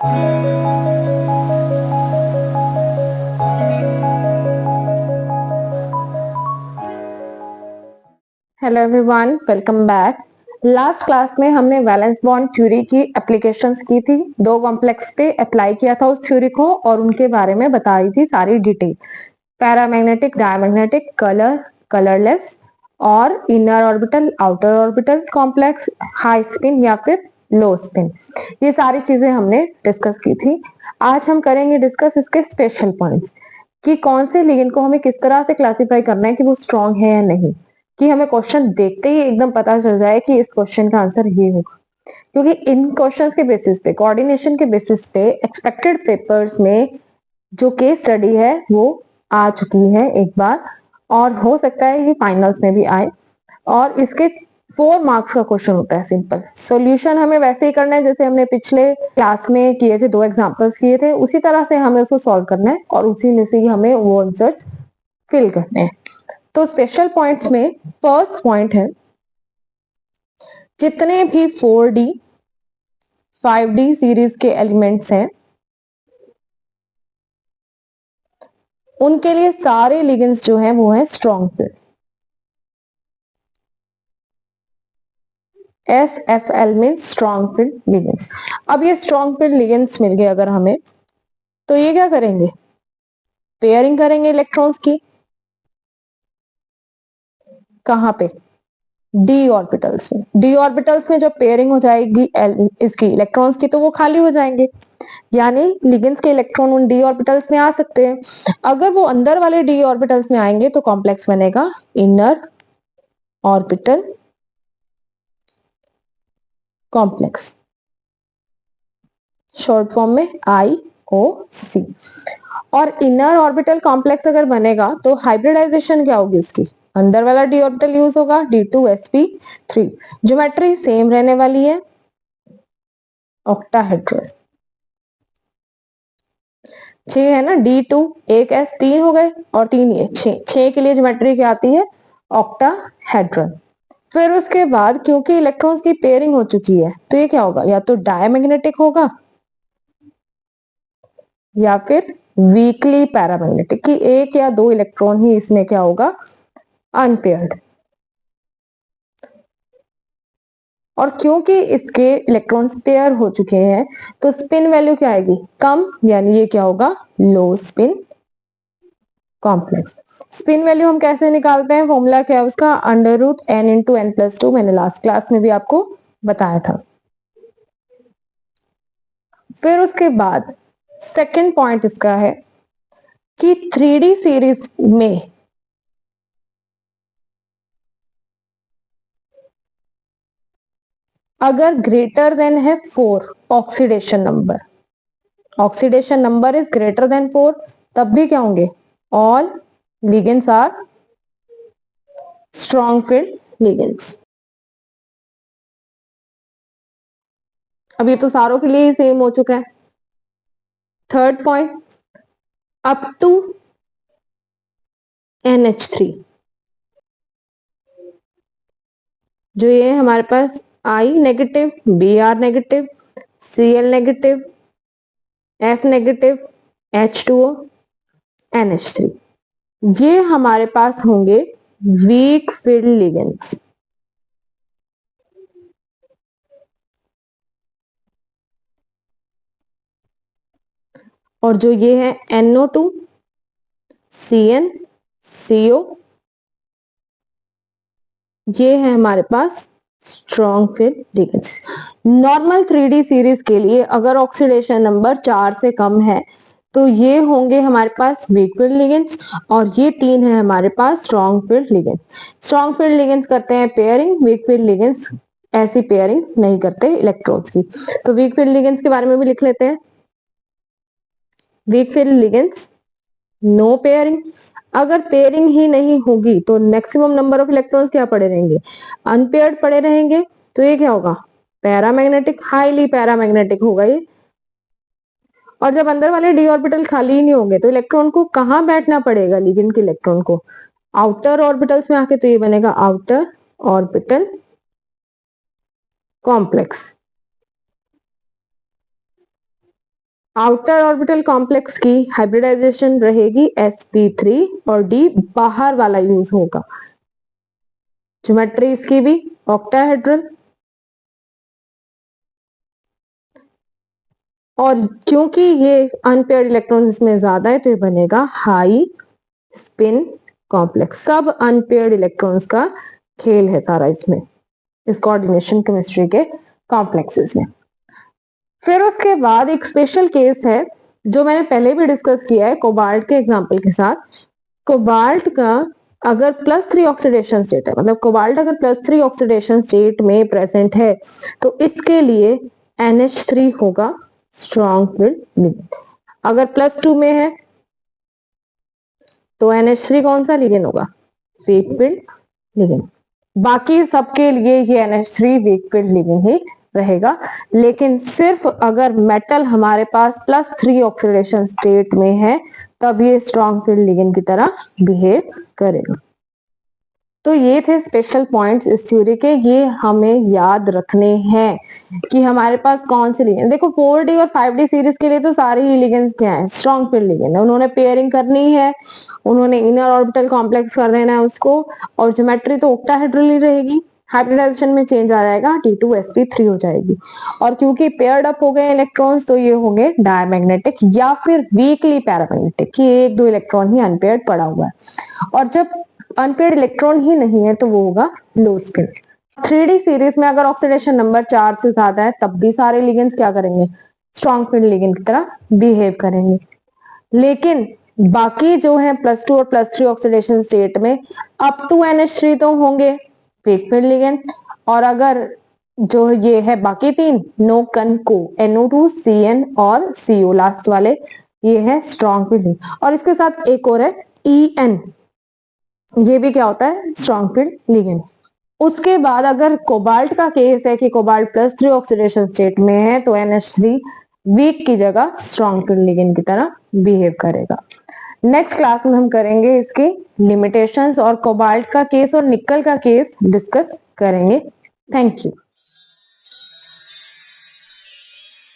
Hello everyone, welcome back. Last class में हमने valence bond theory की एप्लीकेशंस की थी। दो कॉम्प्लेक्स पे अप्लाई किया था उस थ्योरी को और उनके बारे में बताई थी सारी डिटेल। पैरामैग्नेटिक, डायमैग्नेटिक, कलरलेस और inner orbital, outer orbital, complex, high spin या फिर लो स्पिन, ये सारी चीजें हमने डिस्कस की थी। आज हम करेंगे डिस्कस इसके स्पेशल पॉइंट्स कि कौन से लिगेंड को हमें किस तरह से क्लासिफाई करना है कि वो स्ट्रॉन्ग है या नहीं, कि हमें क्वेश्चन देखते ही एकदम पता चल जाए कि इस क्वेश्चन का आंसर ये होगा। क्योंकि इन क्वेश्चंस के बेसिस पे, कोऑर्डिनेशन के बेसिस पे एक्सपेक्टेड पेपर्स में जो केस स्टडी है वो आ चुकी है एक बार, और हो सकता है ये फाइनल्स में भी आए। और इसके 4 मार्क्स का क्वेश्चन होता है। सिंपल सॉल्यूशन हमें वैसे ही करना है जैसे हमने पिछले क्लास में किए थे, 2 एग्जांपल्स किए थे, उसी तरह से हमें उसको सॉल्व करना है और उसी में से ही हमें वो आंसर्स फिल करने हैं। तो स्पेशल पॉइंट्स में फर्स्ट पॉइंट है, जितने भी 4D 5D सीरीज के एलिमेंट्स हैं उनके लिए सारे लिगेंड्स जो हैं वो है स्ट्रॉन्ग फील्ड। SFL में स्ट्रॉन्ग फील्ड लिगेंड्स। अब ये स्ट्रॉन्ग फील्ड लिगेंड्स मिल गए अगर हमें, तो ये क्या करेंगे, पेयरिंग करेंगे इलेक्ट्रॉन्स की। कहां पे? डी ऑर्बिटल्स में। डी ऑर्बिटल्स में जब पेयरिंग हो जाएगी इसकी इलेक्ट्रॉन्स की, तो वो खाली हो जाएंगे, यानी लिगेंड्स के इलेक्ट्रॉन उन डी ऑर्बिटल्स में आ सकते हैं। अगर वो अंदर वाले डी ऑर्बिटल्स में आएंगे तो कॉम्प्लेक्स बनेगा inner orbital complex, short form में IOC। और इनर ऑर्बिटल कॉम्प्लेक्स अगर बनेगा तो हाइब्रिडाइजेशन क्या होगी उसकी, अंदर वाला डी ऑर्बिटल यूज होगा D2sp3। ज्योमेट्री सेम रहने वाली है, ऑक्टाहेड्रल। 6 है ना, D2 एक S 3 हो गए और 3 ये 6 के लिए ज्योमेट्री क्या आती है, ऑक्टाहेड्रल। फिर उसके बाद क्योंकि इलेक्ट्रॉन्स की पेयरिंग हो चुकी है तो ये क्या होगा, या तो डायमैग्नेटिक होगा या फिर वीकली पैरामैग्नेटिक, कि एक या दो इलेक्ट्रॉन ही इसमें क्या होगा, अनपेयर्ड। और क्योंकि इसके इलेक्ट्रॉन्स पेयर हो चुके हैं तो स्पिन वैल्यू क्या आएगी, कम, यानी ये क्या होगा, लो स्पिन कॉम्प्लेक्स। स्पिन वैल्यू हम कैसे निकालते हैं, फॉर्मूला क्या है उसका, √n×n+2। मैंने लास्ट क्लास में भी आपको बताया था। फिर उसके बाद सेकंड पॉइंट इसका है कि 3D सीरीज में अगर ग्रेटर देन है 4 oxidation number, oxidation number is greater than 4, तब भी क्या होंगे, all ligands are strong field ligands. अब ये तो सारों के लिए ही सेम हो चुका है। Third point, up to NH3, जो ये हमारे पास I negative, Br negative, Cl negative, F negative, H2O, NH3, ये हमारे पास होंगे वीक फील्ड लिगेंड्स। और जो ये है NO2, Cn, CO, ये है हमारे पास strong field ligands. Normal 3D series के लिए अगर ऑक्सीडेशन नंबर 4 से कम है तो ये होंगे हमारे पास वीक फील्ड लिगेंड्स, और ये 3 है हमारे पास strong field ligands. Strong field ligands करते हैं पेयरिंग, वीक फील्ड लिगेंड्स ऐसी पेयरिंग नहीं करते इलेक्ट्रॉन्स की। तो वीक फील्ड लिगेंड्स के बारे में भी लिख लेते हैं। Weak field ligands, no pairing. अगर पेयरिंग ही नहीं होगी तो मैक्सिमम नंबर ऑफ इलेक्ट्रॉन्स क्या पड़े रहेंगे, अनपेयर्ड पड़े रहेंगे। तो ये क्या होगा, पैरामैग्नेटिक, हाईली पैरामैग्नेटिक होगा ये। और जब अंदर वाले डी ऑर्बिटल खाली ही नहीं होंगे तो इलेक्ट्रॉन को कहां बैठना पड़ेगा, लिगेंड के इलेक्ट्रॉन को आउटर ऑर्बिटल्स में आके, तो ये बनेगा outer orbital complex. Outer orbital complex की हाइब्रिडाइजेशन रहेगी sp3 और d बाहर वाला यूज होगा। ज्योमेट्री इसकी भी ऑक्टाहेड्रल, और क्योंकि ये अनपेयर्ड इलेक्ट्रॉन इसमें ज्यादा है तो ये बनेगा हाई स्पिन कॉम्प्लेक्स। सब अनपेयर्ड इलेक्ट्रॉन्स का खेल है सारा इसमें, इस कोऑर्डिनेशन केमिस्ट्री के कॉम्प्लेक्सेस में। फिर उसके बाद एक स्पेशल केस है जो मैंने पहले भी डिस्कस किया है कोबाल्ट के एग्जांपल के साथ। कोबाल्ट का अगर +3 ऑक्सीडेशन स्टेट है, मतलब कोबाल्ट अगर +3 ऑक्सीडेशन स्टेट में प्रेजेंट है तो इसके लिए NH3 होगा स्ट्रॉन्ग फील्ड लिगेंड। अगर +2 में है तो NH3 कौन सा लिगेंड होगा? Weak field ligand. बाकी सबके लिए ये NH3 वीक फील्ड लिगेंड ही रहेगा, लेकिन सिर्फ अगर मेटल हमारे पास +3 ऑक्सीडेशन स्टेट में है तब ये स्ट्रॉन्ग फील्ड लिगेंड की तरह बिहेव करेगा। तो ये थे स्पेशल पॉइंट्स इस थ्योरी के, ये हमें याद रखने हैं कि हमारे पास कौन से लिगेंड। देखो 4D और 5D सीरीज के लिए तो सारे ही लिगेंड्स क्या है? स्ट्रॉन्ग फील्ड लिगेंड है। उन्होंने पेयरिंग करनी है, उन्होंने इनर ऑर्बिटल कॉम्प्लेक्स कर देना है उसको, और ज्योमेट्री तो ऑक्टाहेड्रल ही रहेगी। हाइब्रिडाइजेशन में चेंज आ जाएगा, T2sp3 हो जाएगी। और क्योंकि पेयर्ड अप हो गए इलेक्ट्रॉन्स तो ये होंगे डायमैग्नेटिक या फिर वीकली पैरामैग्नेटिक, कि एक दो इलेक्ट्रॉन ही अनपेयर्ड पड़ा हुआ है। और जब अनपेयर्ड इलेक्ट्रॉन ही नहीं है तो वो होगा लो स्पिन। 3D सीरीज में अगर ऑक्सीडेशन नंबर 4 से ज्यादा है तब भी सारे लिगेंड्स क्या करेंगे? स्ट्रॉन्ग फील्ड लिगेंड की तरह बिहेव करेंगे। लेकिन बाकी जो है +2 और +3 ऑक्सीडेशन स्टेट में अप टू NH3 तो होंगे वीक फील्ड लिगेंड, और अगर जो ये है बाकी तीन नो कन को NO2 CN और CO लास्ट वाले, ये है स्ट्रॉन्ग फील्ड। और इसके साथ एक और है EN, ये भी क्या होता है? Strong field ligand. उसके बाद अगर कोबाल्ट का केस है कि कोबाल्ट +3 ऑक्सीडेशन स्टेट में है तो NH3 वीक की जगह स्ट्रॉन्ग फील्ड लिगेंड की तरह बिहेव करेगा। नेक्स्ट क्लास में हम करेंगे इसके लिमिटेशंस और कोबाल्ट का केस और निकल का केस डिस्कस करेंगे। Thank you.